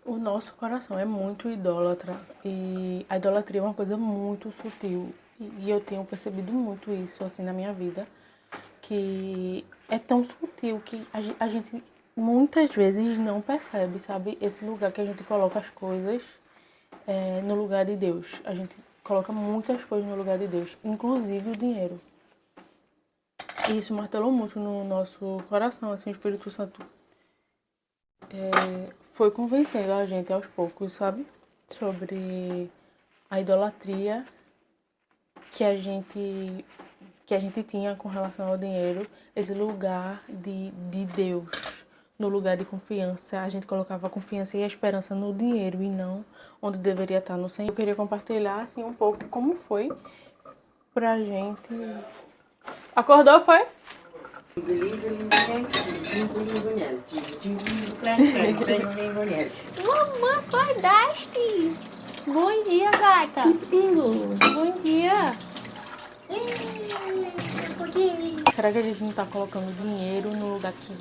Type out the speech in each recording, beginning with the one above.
O nosso coração é muito idólatra e a idolatria é uma coisa muito sutil. E eu tenho percebido muito isso assim na minha vida, que é tão sutil que a gente muitas vezes não percebe, sabe? Esse lugar que a gente coloca as coisas no lugar de Deus. A gente coloca muitas coisas no lugar de Deus, inclusive o dinheiro. E isso martelou muito no nosso coração, assim, o Espírito Santo foi convencendo a gente aos poucos, sabe? Sobre a idolatria que a gente tinha com relação ao dinheiro, esse lugar de Deus, no lugar de confiança. A gente colocava a confiança e a esperança no dinheiro e não onde deveria estar, no Senhor. Eu queria compartilhar assim um pouco como foi pra gente. Acordou, foi? Mamãe, acordaste? Bom dia, gata. Bom dia. Será que a gente não está colocando dinheiro no lugar que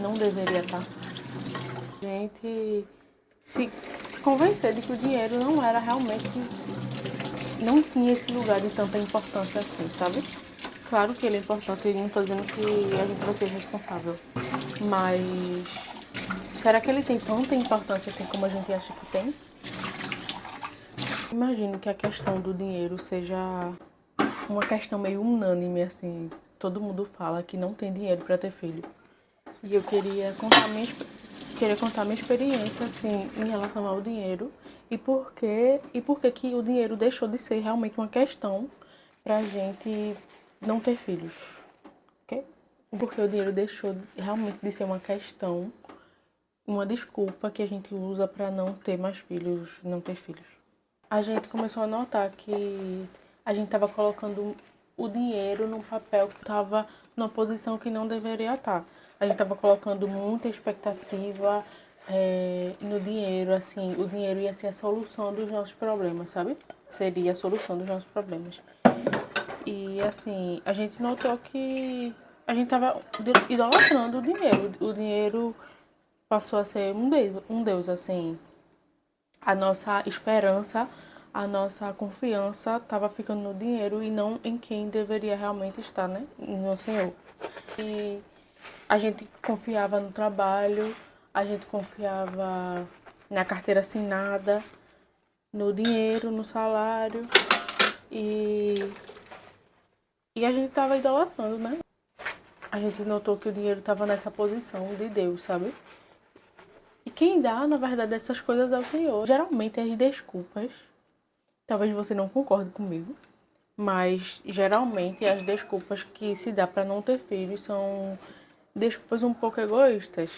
não deveria estar? A gente se convencer de que o dinheiro não era realmente, não tinha esse lugar de tanta importância assim, sabe? Claro que ele é importante, eu não estou dizendo que a gente vai ser responsável, mas será que ele tem tanta importância assim como a gente acha que tem? Imagino que a questão do dinheiro seja uma questão meio unânime, assim. Todo mundo fala que não tem dinheiro para ter filho. E eu queria contar minha experiência, assim, em relação ao dinheiro e por que que o dinheiro deixou de ser realmente uma questão pra gente não ter filhos, ok? Porque o dinheiro deixou realmente de ser uma questão, uma desculpa que a gente usa para não ter mais filhos, não ter filhos. A gente começou a notar que a gente estava colocando o dinheiro num papel que estava numa posição que não deveria estar. A gente estava colocando muita expectativa no dinheiro, assim, o dinheiro ia ser a solução dos nossos problemas, sabe? Seria a solução dos nossos problemas. E, assim, a gente notou que a gente estava idolatrando o dinheiro. O dinheiro passou a ser um Deus, assim. A nossa esperança, a nossa confiança estava ficando no dinheiro e não em quem deveria realmente estar, né? No Senhor. E a gente confiava no trabalho, a gente confiava na carteira assinada, no dinheiro, no salário e, e a gente estava idolatrando, né? A gente notou que o dinheiro estava nessa posição de Deus, sabe? E quem dá, na verdade, essas coisas é o Senhor. Geralmente as desculpas, talvez você não concorde comigo, mas geralmente as desculpas que se dá para não ter filhos são desculpas um pouco egoístas.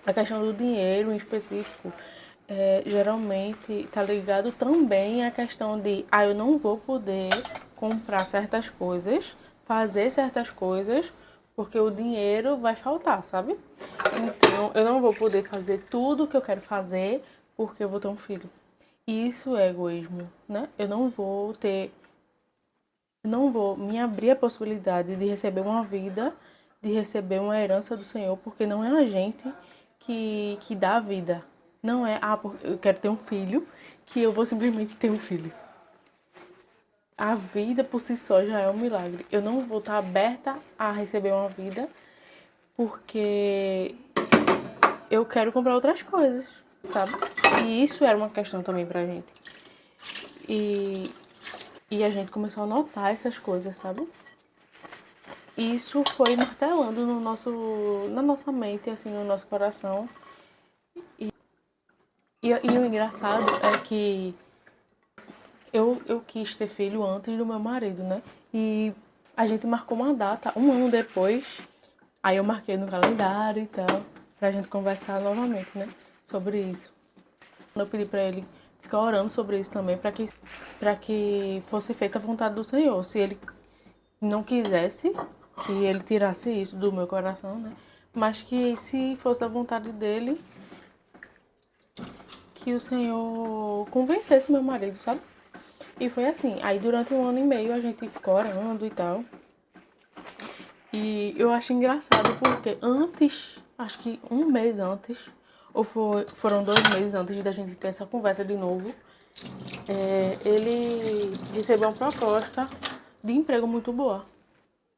A questão do dinheiro em específico geralmente está ligado também à questão de eu não vou poder comprar certas coisas, fazer certas coisas, porque o dinheiro vai faltar, sabe? Então eu não vou poder fazer tudo o que eu quero fazer porque eu vou ter um filho. E isso é egoísmo, né? Eu não vou me abrir a possibilidade de receber uma vida, de receber uma herança do Senhor, porque não é a gente que dá a vida. Não é, porque eu quero ter um filho, que eu vou simplesmente ter um filho. A vida por si só já é um milagre. Eu não vou estar aberta a receber uma vida porque eu quero comprar outras coisas, sabe? E isso era uma questão também pra gente. E, e a gente começou a notar essas coisas, sabe? E isso foi martelando na nossa mente, assim, no nosso coração. E o engraçado é que eu quis ter filho antes do meu marido, né? E a gente marcou uma data, um ano depois. Aí eu marquei no calendário e tal, pra gente conversar novamente, né? Sobre isso. Eu pedi pra ele ficar orando sobre isso também, pra que fosse feita a vontade do Senhor. Se ele não quisesse que ele tirasse isso do meu coração, né? Mas que se fosse da vontade dele, que o Senhor convencesse meu marido, sabe? E foi assim. Aí durante um ano e meio a gente ficou orando e tal. E eu acho engraçado porque antes, acho que um mês antes, foram 2 meses antes da gente ter essa conversa de novo, ele recebeu uma proposta de emprego muito boa.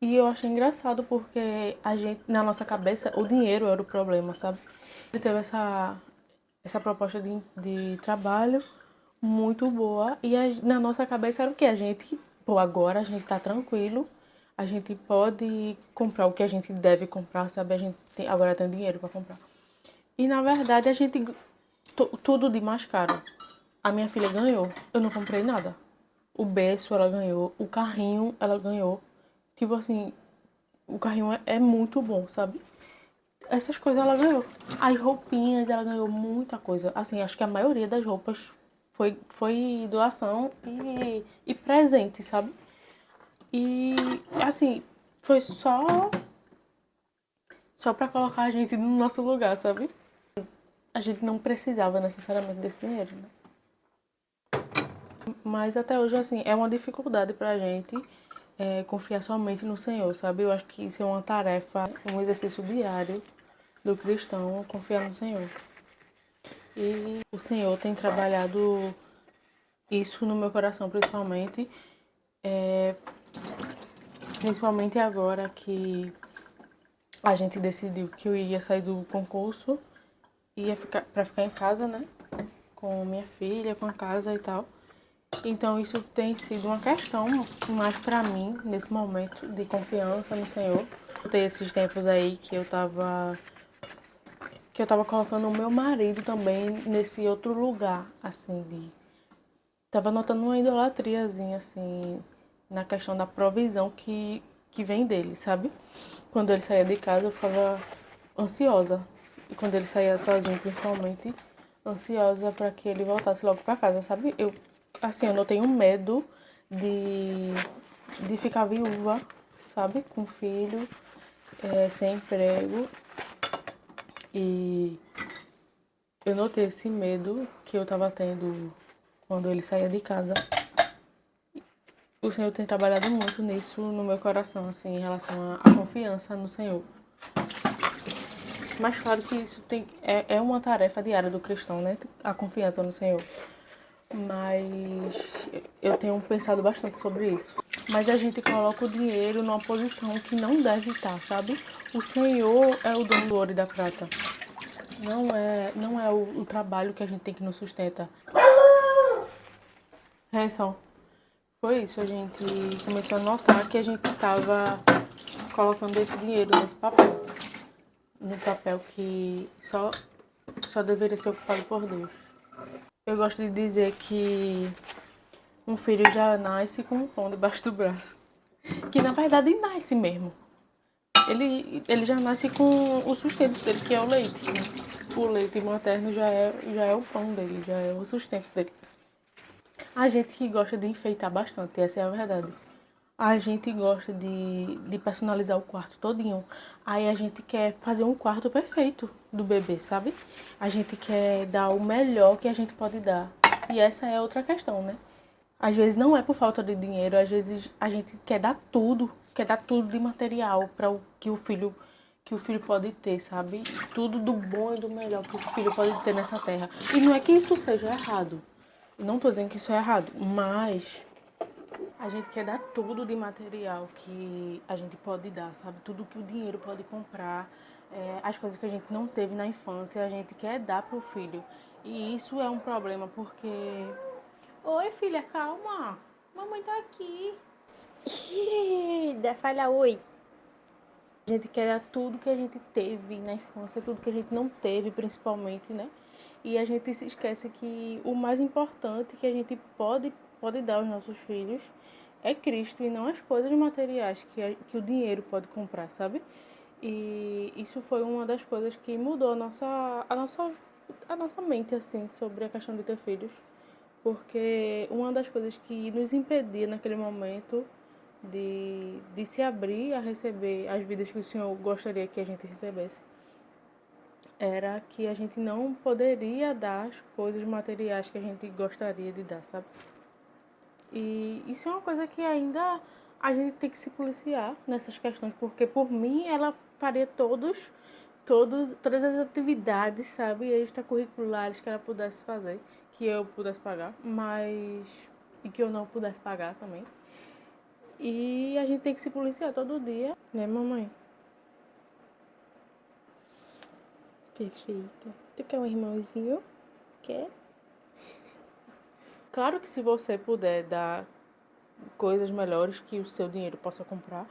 E eu achei engraçado porque na nossa cabeça, o dinheiro era o problema, sabe? Ele teve essa proposta de trabalho muito boa e na nossa cabeça era o que? Agora a gente tá tranquilo, a gente pode comprar o que a gente deve comprar, sabe? Agora tem dinheiro para comprar. E na verdade tudo de mais caro. A minha filha ganhou, eu não comprei nada. O berço ela ganhou, o carrinho ela ganhou. Tipo assim, o carrinho é muito bom, sabe? Essas coisas ela ganhou. As roupinhas ela ganhou muita coisa. Assim, acho que a maioria das roupas foi doação e presente, sabe? E assim, foi só pra colocar a gente no nosso lugar, sabe? A gente não precisava necessariamente desse dinheiro, né? Mas até hoje, assim, é uma dificuldade pra gente confiar somente no Senhor, sabe? Eu acho que isso é uma tarefa, um exercício diário do cristão, confiar no Senhor. E o Senhor tem trabalhado isso no meu coração, principalmente agora que a gente decidiu que eu ia sair do concurso, ia ficar em casa, né? Com minha filha, com a casa e tal. Então isso tem sido uma questão mais pra mim, nesse momento, de confiança no Senhor. Tem esses tempos aí que eu tava colocando o meu marido também nesse outro lugar, assim, tava notando uma idolatriazinha, assim, na questão da provisão que vem dele, sabe? Quando ele saía de casa, eu ficava ansiosa. E quando ele saía sozinho, principalmente, ansiosa para que ele voltasse logo para casa, sabe? Eu não tenho medo de ficar viúva, sabe? Com filho, sem emprego. E eu notei esse medo que eu tava tendo quando ele saía de casa. O Senhor tem trabalhado muito nisso no meu coração, assim, em relação à confiança no Senhor. Mas claro que isso é uma tarefa diária do cristão, né? A confiança no Senhor. Mas eu tenho pensado bastante sobre isso. Mas a gente coloca o dinheiro numa posição que não deve estar, sabe? O Senhor é o dono do ouro e da prata. Não é o trabalho que a gente tem que nos sustenta. Reação. Foi isso, a gente começou a notar que a gente estava colocando esse dinheiro nesse papel. No papel que só deveria ser ocupado por Deus. Eu gosto de dizer que um filho já nasce com um pão debaixo do braço. Que na verdade nasce mesmo. Ele já nasce com o sustento dele, que é o leite. O leite materno já é o pão dele, já é o sustento dele. A gente que gosta de enfeitar bastante, essa é a verdade. A gente gosta de personalizar o quarto todinho. Aí a gente quer fazer um quarto perfeito do bebê, sabe? A gente quer dar o melhor que a gente pode dar. E essa é outra questão, né? Às vezes não é por falta de dinheiro, às vezes a gente quer dar tudo de material para o que o filho pode ter, sabe? Tudo do bom e do melhor que o filho pode ter nessa terra. E não é que isso seja errado. Não tô dizendo que isso é errado, mas a gente quer dar tudo de material que a gente pode dar, sabe? Tudo que o dinheiro pode comprar, as coisas que a gente não teve na infância, a gente quer dar pro filho. E isso é um problema porque... Oi, filha, calma. Mamãe tá aqui. Fala oi. A gente quer dar tudo que a gente teve na infância, tudo que a gente não teve, principalmente, né? E a gente se esquece que o mais importante que a gente pode dar aos nossos filhos é Cristo e não as coisas materiais que o dinheiro pode comprar, sabe? E isso foi uma das coisas que mudou a nossa mente, assim, sobre a questão de ter filhos. Porque uma das coisas que nos impedia naquele momento de se abrir a receber as vidas que o Senhor gostaria que a gente recebesse era que a gente não poderia dar as coisas materiais que a gente gostaria de dar, sabe? E isso é uma coisa que ainda a gente tem que se policiar nessas questões, porque por mim ela faria todas as atividades, sabe, extracurriculares que ela pudesse fazer, que eu pudesse pagar, e que eu não pudesse pagar também. E a gente tem que se policiar todo dia, né, mamãe? Perfeita. Tu quer um irmãozinho? Quer? Claro que se você puder dar coisas melhores que o seu dinheiro possa comprar,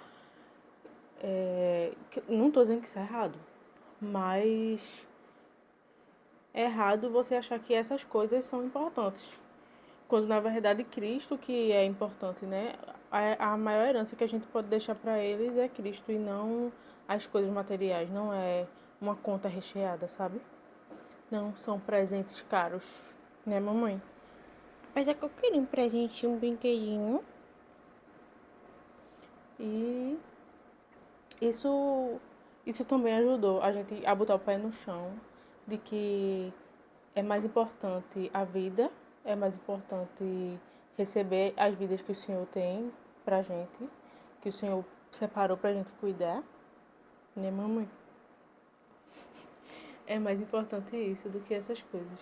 não estou dizendo que isso é errado, mas é errado você achar que essas coisas são importantes, quando na verdade Cristo que é importante, né? A maior herança que a gente pode deixar para eles é Cristo e não as coisas materiais, não é uma conta recheada, sabe? Não são presentes caros, né, mamãe? Mas é que eu queria um presente, um brinquedinho. E isso também ajudou a gente a botar o pé no chão de que é mais importante a vida, é mais importante receber as vidas que o Senhor tem pra gente, que o Senhor separou pra gente cuidar, né, mamãe? É mais importante isso do que essas coisas.